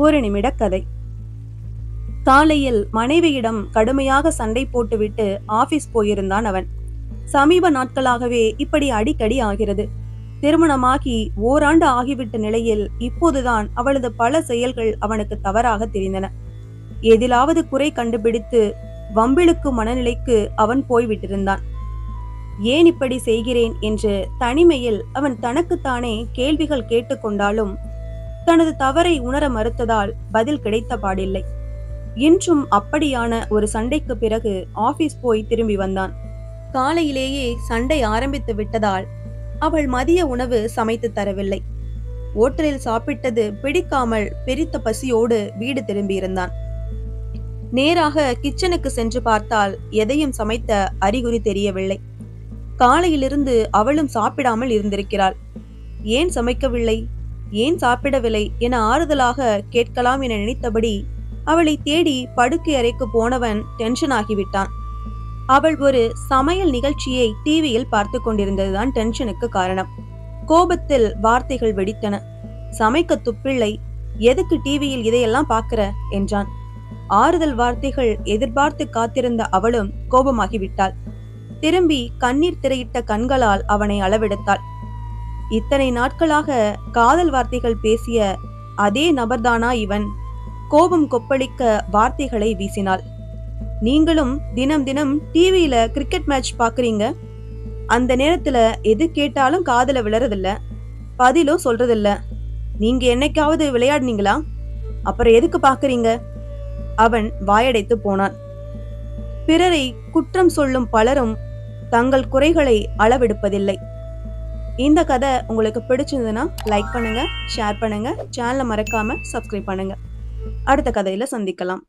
ஒரு நிமிட கதை. காலையில் மனைவியிடம் கடுமையாக சண்டை போட்டுவிட்டு ஆபீஸ் போயிருந்தான் அவன். சமீப நாட்களாகவே இப்படி அடிக்கடி ஆகிறது. திருமணமாகி ஓராண்டு ஆகிவிட்ட நிலையில் இப்போதுதான் அவளது பல செயல்கள் அவனுக்கு தவறாக தெரிந்தன. எதிலாவது குறை கண்டுபிடித்து வம்பிழுக்கு மனநிலைக்கு அவன் போய்விட்டிருந்தான். ஏன் இப்படி செய்கிறேன் என்று தனிமையில் அவன் தனக்குத்தானே கேள்விகள் கேட்டுக்கொண்டாலும் தனது தவறை உணர மறுத்ததால் பதில் கிடைத்த பாடில்லை. இன்றும் அப்படியான ஒரு சண்டைக்கு பிறகு ஆபீஸ் போய் திரும்பி வந்தான். காலையிலேயே சண்டை ஆரம்பித்து விட்டதால் அவள் மதிய உணவு சமைத்து தரவில்லை. ஓட்டலில் சாப்பிட்டது பிடிக்காமல் பெரித்த பசியோடு வீடு திரும்பியிருந்தான். நேராக கிச்சனுக்கு சென்று பார்த்தால் எதையும் சமைத்த அறிகுறி தெரியவில்லை. காலையிலிருந்து அவளும் சாப்பிடாமல் இருந்திருக்கிறாள். ஏன் சமைக்கவில்லை, ஏன் சாப்பிடவில்லை என ஆறுதலாக கேட்கலாம் என நினைத்தபடி அவளை தேடி படுக்கை அறைக்கு போனவன் டென்ஷன் ஆகிவிட்டான். அவள் ஒரு சமையல் நிகழ்ச்சியை டிவியில் பார்த்து கொண்டிருந்ததுதான் டென்ஷனுக்கு காரணம். கோபத்தில் வார்த்தைகள் வெடித்தன. சமைக்க துப்பிள்ளை, எதுக்கு டிவியில் இதையெல்லாம் பார்க்கிற என்றான். ஆறுதல் வார்த்தைகள் எதிர்பார்த்து காத்திருந்த அவளும் கோபமாகிவிட்டாள். திரும்பி கண்ணீர் திரையிட்ட கண்களால் அவனை அளவெடுத்தாள். இத்தனை நாட்களாக காதல் வார்த்தைகள் பேசிய அதே நபர்தானா இவன்? கோபம் கொப்பளிக்க வார்த்தைகளை வீசினாள். நீங்களும் தினம் தினம் டிவியில கிரிக்கெட் மேட்ச் பாக்குறீங்க, அந்த நேரத்துல எது கேட்டாலும் காதல விழறதில்ல, பதிலும் சொல்றதில்ல. நீங்க என்னைக்காவது விளையாடுனீங்களா? அப்புறம் எதுக்கு பாக்குறீங்க? அவன் வாயடைத்து போனான். பிறரை குற்றம் சொல்லும் பலரும் தங்கள் குறைகளை அளவெடுப்பதில்லை. இந்த கதை உங்களுக்கு பிடிச்சிருந்ததுன்னா லைக் பண்ணுங்க, ஷேர் பண்ணுங்க, சேனலை மறக்காம சப்ஸ்கிரைப் பண்ணுங்க. அடுத்த கதையில சந்திக்கலாம்.